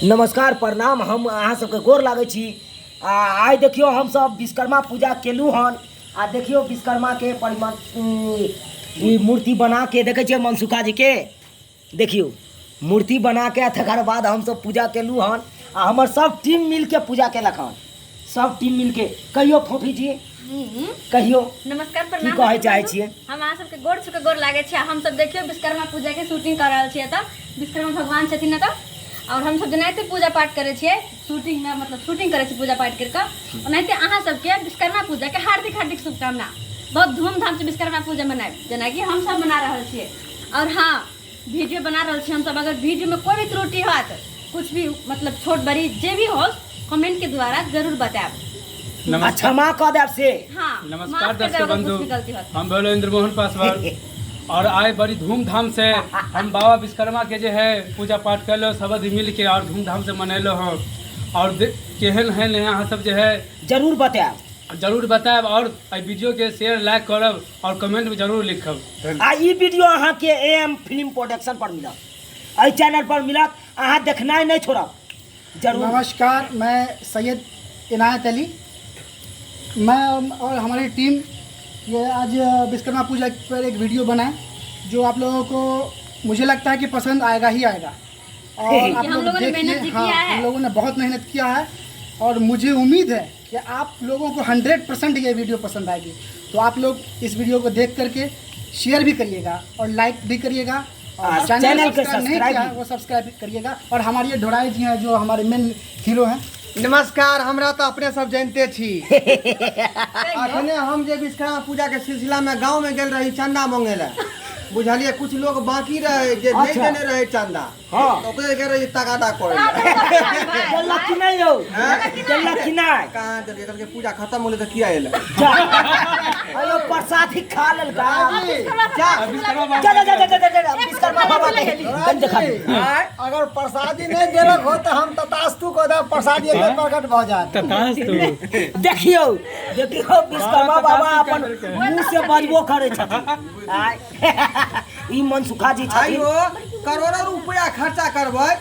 नमस्कार प्रणाम। हम अहाँ सबके गोर लागै छी। आइ देखियो हम सब विश्वकर्मा पूजा केलू हन। देखियो विश्वकर्मा के ई मूर्ति बना के देखे छियै मनसुखा जी के। देखियो मूर्ति बना के तकर बाद हम सब पूजा केलू हन। हमर सब टीम मिल के पूजा केलक हन। सब टीम मिल के कहियो फोफी जी कहियो नमस्कार की प्रणाम। कहे चाहे छियै? हम अहाँ सबके गोर छुके गोर लागे छै। हम सब देखियो विश्वकर्मा पूजा के शूटिंग कर रहल छियै। तब विश्वकर्मा भगवान छथिन एतऽ और हम सब जेनाहिते पूजा पाठ करे छियै शूटिंग में, मतलब शूटिंग करे छी पूजा पाठ करके। ओनाहिते अहाँ सबके विश्वकर्मा पूजा के हार्दिक हार्दिक शुभकामना। बहुत धूमधाम से विश्वकर्मा पूजा मनाएब जेना कि हम सब मना रहल छियै। और हाँ, वीडियो बना रहल छियै हम सब। अगर वीडियो में कोई भी त्रुटि होत, कुछ भी मतलब छोट बड़ी जे भी हो, कमेंट के द्वारा जरूर बताएब। क्षमा कऽ देब से। हाँ, नमस्कार दर्शक बंधु, गलती होत हम बोलो इंद्र मोहन पासवान। और आए बड़ी धूमधाम से हम बाबा विश्वकर्मा के जो है पूजा पाठ कर लो सब मिल के और धूमधाम से मनैलो हो। और केहन है यहाँ सब जो है जरूर बताएब, जरूर बताएब। और वीडियो के शेयर लाइक करब और कमेंट में जरूर लिखब। ई वीडियो अहाँ के एम फिल्म प्रोडक्शन पर मिलत, एहि चैनल पर मिलत। अहाँ देखनाइ नहीं छोड़ब जरूर। नमस्कार, मैं सैयद इनायत अली, मैं और हमारी टीम ये आज विश्वकर्मा पूजा पर एक वीडियो बनाए जो आप लोगों को मुझे लगता है कि पसंद आएगा ही आएगा। और आप लोग देखिए, हाँ, हम लोगों ने बहुत मेहनत किया है और मुझे उम्मीद है कि आप लोगों को 100% ये वीडियो पसंद आएगी। तो आप लोग इस वीडियो को देख करके शेयर भी करिएगा और लाइक भी करिएगा और चैनल को सब्सक्राइब नहीं किया वो सब्सक्राइब करिएगा। और हमारे ये ढोड़ाई जी हैं जो हमारे मेन हीरो हैं। नमस्कार, हमरा तो अपने सब जानते छी। अखने हम जे विश्वकर्मा पूजा के सिलसिला में गांव में गेल रही चंदा मांगे ला, बुझलिए कुछ लोग बाकी रहे जे नहीं देने रहे चंदा। हाँ। तो ओकरे गेल रही तगादा करे। चलक कि नहीं हो? चलक कि नहीं? कहां देलिए तब के पूजा खत्म होले त किया एला? अयो प्रसाद ही खा लेल का। जा जा विश्वकर्मा बाबा के गंज देखा। अगर प्रसादी नहीं देलक हो तो हम तथास्तु को दे प्रसादी एक प्रकट भ जात। देखियो देखियो विश्वकर्मा बाबा अपन मुंह से बजबो करे छथिन। ई मनसुखा जी छथिन। आइयो करोड़ों रुपया खर्चा करबै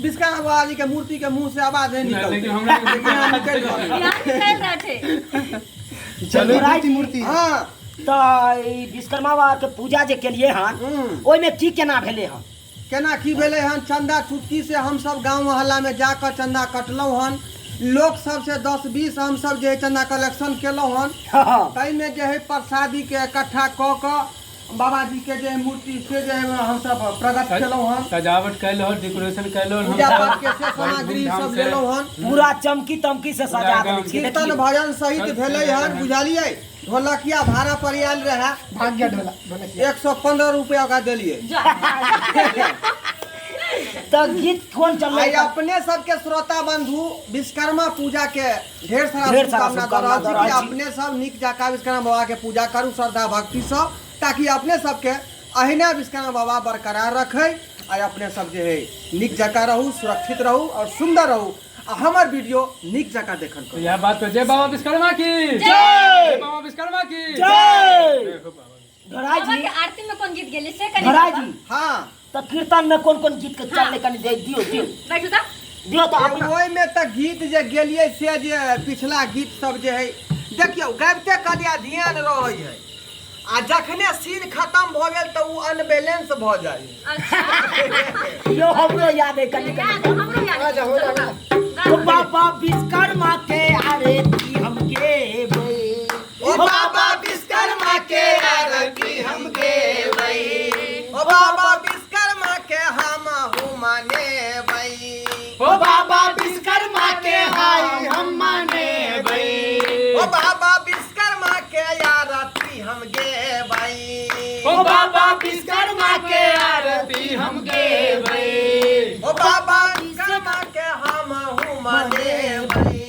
विश्वकर्मा बाबा जी के मूर्ति के मुंह से आवाज नहीं लेकिन निकलते। हमरा चलो मूर्ति हां तो ई विश्वकर्मा बाबा के पूजा जे केलिए हन ओइ में की केना भेले हन? केना की भेले हन? चंदा चुटकी से हम सब गांव मोहल्ला में जाकर चंदा कटलौ हन। लोग सब से 10-20 हम सब जे चंदा कलेक्शन केलौ हन। तै में जे है प्रसादी के इकट्ठा क क बाबा जी के जे मूर्ति से जे हम सब प्रकट केलौ हन। सजावट कैलो, डेकोरेशन कैलो, पूजा पाठ के से सामग्री सब लेलौ हन। पूरा चमकी तमकी से सजा देले छी। कीर्तन भजन सहित भेलै हन, बुझलिए। ढोलकिया भाड़ा पर आयल रहे, भाग्य ढोला 115 रुपया का देलिए। तो गीत कौन चल आई रहा है? अपने सबके श्रोता बंधु विश्वकर्मा पूजा के ढेर सारा ढेर सारा शुभकामना दऽ रहल छी शुभकामना कि अपने सब नीक जकाँ विश्वकर्मा बाबा के पूजा करू श्रद्धा भक्ति से, ताकि अपने सबके अहिना विश्वकर्मा बाबा बरकरार रखे और अपने सब जे है नीक जकाँ रहू, सुरक्षित रहू और सुंदर रहू। आ हमर वीडियो नीक जकाँ देखल तो करू। यह बात तो जय बाबा विश्वकर्मा की जय। जय बाबा विश्वकर्मा की जय। धराई बाबा जी, के आरती में कौन गीत गेले से कनी धराई जी, हाँ, तो कीर्तन में कौन कौन गीत के चलले कनी दे दियो दियो बैठू त दियो तो अपना। ओहि में त गीत जे गेलिए से जे पिछला गीत सब जे है देखियो गाबिते कदिया ध्यान रहै है। आ जखने सीन खत्म भ गेल त उ अनबैलेंस भ जाय। अच्छा यो हमरो याद है कनी याद कनी। हमरो याद है। ओ बाबा विश्वकर्मा के आरती हम गेबै, ओ बाबा विश्वकर्मा के आरती हम गेबै, ओ बाबा विश्वकर्मा के हम मानेबै, ओ बाबा विश्वकर्मा के हाय हम मानेबै, ओ बाबा विश्वकर्मा के आरती हम गेबै, ओ बाबा विश्वकर्मा के आरती हम गेबै, ओ बाबा विश्वकर्मा के हम मानेबै,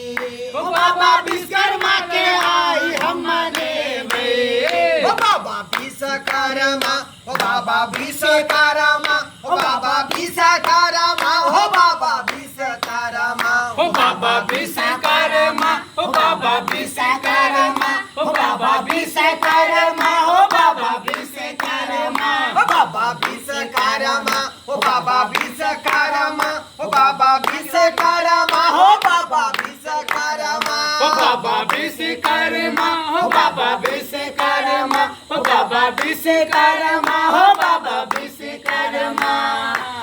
ओ बाबा विश्वकर्मा के हाय हम मानेबै, ओ बाबा विश्वकर्मा, ओ बाबा विश्वकर्मा, ओ बाबा विश्वकर्मा, ओ बाबा विश्वकर्मा, ओ बाबा विश्वकर्मा, ओ बाबा विश्वकर्मा, ओ बाबा विश्वकर्मा, ओ बाबा विश्वकर्मा, ओ बाबा विश्वकर्मा, ओ बाबा विश्वकर्मा, ओ बाबा विश्वकर्मा, बाबा विश्वकर्मा हो बाबा विश्वकर्मा हो बाबा विश्वकर्मा हो बाबा विश्वकर्मा।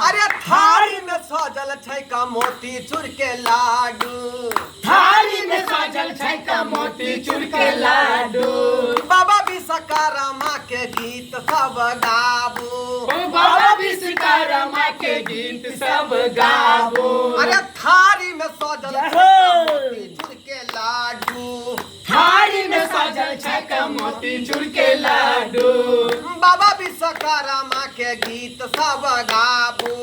अरे थारी में सजल छै का मोती चूर के लाडू, थाली में सजल छै का मोती चूर के लाडू। बाबा विश्वकर्मा के गीत सब गाबू, ओ बाबा विश्वकर्मा के गीत सब गाबो। अरे थारी में सजल छै का मोती चूर के लाडू, थाली में सजल छै का मोती चूर के लाडू। बाबा विश्वकर्मा के गीत सब गाबू,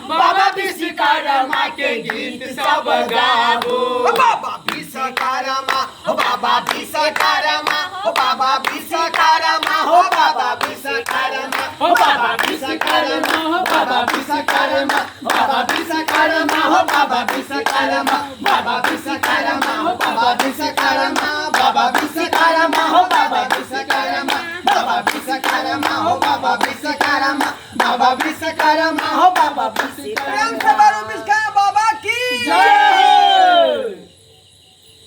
बाबा विश्वकर्मा के गीत सब गाबो। बाबा विश्वकर्मा हो बाबा विश्वकर्मा हो बाबा विश्वकर्मा हो बाबा विश्वकर्मा हो बाबा विश्वकर्मा हो बाबा विश्वकर्मा बाबा विश्वकर्मा हो बाबा विश्वकर्मा बाबा विश्वकर्मा हो बाबा विश्वकर्मा बाबा विश्वकर्मा हो बाबा विश्वकर्मा बाबा विश्वकर्मा हो बाबा विश्वकर्मा बाबा विश्वकर्मा हो बाबा प्रेम से बाबा विश्वकर्मा बाबा की जय।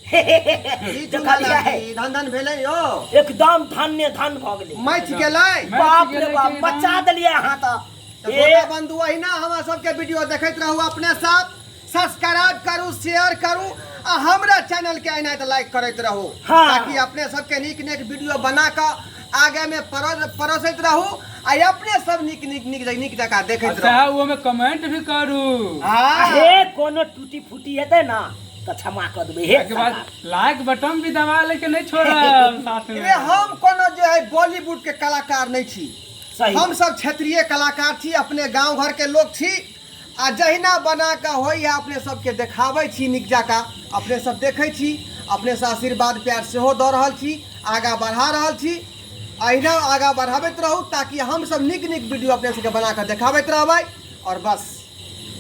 ई देखलिया है धन धन भेलै यो, एकदम धन्य धन भ गेलै। मच गेलै। बाप रे बाप बचा देलिए अहाँ तो। छोटा बंधु अहिना हमरा सबके वीडियो देखैत रहू, अपने सब सब्सक्राइब करू, शेयर करू आ हमरा चैनल के अहिना लाइक करैत रहू, हाँ। ताकि अपने सबके नीक नीक वीडियो बना कऽ आगे में परोसैत रहू आ अपने सब नीक जगह देखैत अच्छा रहू। वो में कमेंट भी करू। अरे कोनो टूटी फूटी हेतै ना तो क्षमा कर देबै हे के बाद सरकार। लाइक बटन भी दबा लेके नहीं छोड़ब साथ में। अरे हम कोनो जे है बॉलीवुड के कलाकार नहीं छी, सही हम सब क्षेत्रीय कलाकार छी, अपने गांव घर के लोग छी आ जहिना बना के होइए अपने सबके देखाबै छी नीक जकाँ, अपने सब देखै छी, अपने से आशीर्वाद प्यार सेहो दऽ रहल छी, आगाँ बढ़ा रहल छी। अहिना आगाँ बढ़ाबैत रहू ताकि हम सब नीक नीक वीडियो अपने सबके बना के देखाबैत रहबै और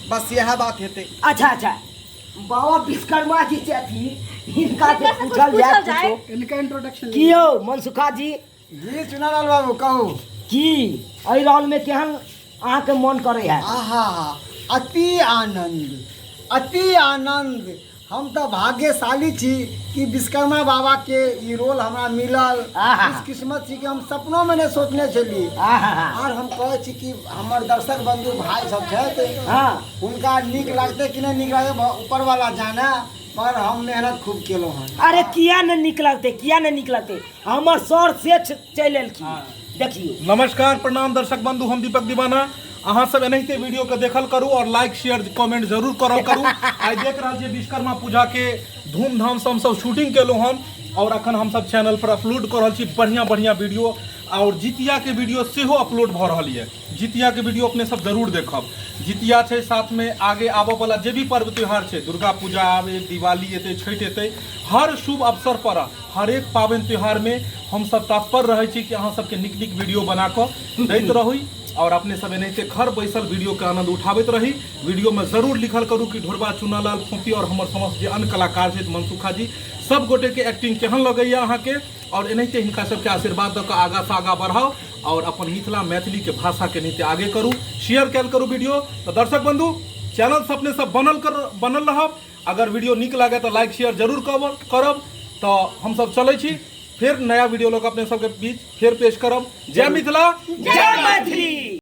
बस यह बात हेतै। अच्छा बाबा विश्वकर्मा जी छथिन, इनका से पूछल जाए कुछो। इनका इंट्रोडक्शन की यौ मनसुखा जी जी चुनालाल बाबू कहू। की एहि रॉल में केहन अहाँके मन करे है? आहा अति आनंद हम तो भाग्यशाली छी कि विश्वकर्मा बाबा के ई रोल हमरा मिलल। आहा। इस किस्मत छी कि हम सपनों में नहीं सोचने छली। आहा और हम कहै छी कि हमर दर्शक बंधु भाई सब छथि, हाँ हुनका नीक लागतै कि नहीं नीक लागतै ऊपर वाला जाने, पर हम मेहनत खूब केलहुँ हन। अरे किया नहीं नीक लगते हमर सर से चलि एलखिन। देखियो नमस्कार प्रणाम दर्शक बंधु, हम दीपक दीवाना। अहाँ सब एनाहिते वीडियो के देखल करू और लाइक शेयर कमेंट जरूर करल करू। आई देख रहल छियै विश्वकर्मा पूजा के धूमधाम से हम सब शूटिंग केलहुँ हन और अखन हम सब चैनल पर अपलोड कर रहल छी बढ़िया वीडियो, और जितिया के वीडियो सेहो अपलोड भ रहल है। जितिया के वीडियो अपने सब जरूर देखब। जितिया छै, साथ में आगे आबऽ वाला जे भी पर्व त्योहार छै, दुर्गा पूजा आबे, दिवाली एतै, छठि एतै, हर शुभ अवसर पर हर एक पाबनि त्योहार में हम सब तत्पर रहै छी कि अहाँ सबके नीक वीडियो बना कऽ दैत रही और अपने सब एनाहिते घर बैसल वीडियो के आनंद उठाबैत रही। वीडियो में जरूर लिखल करू कि ढोरबा चुनालाल फोपी और हमर समस्त जे अन्य कलाकार छथि मनसुखा जी, सब गोटे के एक्टिंग केहन लगैया अहाँके, और एनाहिते हिनका सबके आशीर्वाद दऽ कऽ आगाँ से आगाँ बढ़ाओ और अपन मिथिला मैथिली के भाषा के नीति आगे करू, शेयर कैल करू वीडियो। तो दर्शक बंधु चैनल से अपने सब बनल रहब। अगर वीडियो नीक लागे तो लाइक शेयर जरूर करब। तो हम सब चलै छी, फिर नया वीडियो लोग अपने सबके बीच फिर पेश करब। जय मिथिला जय मैथिली।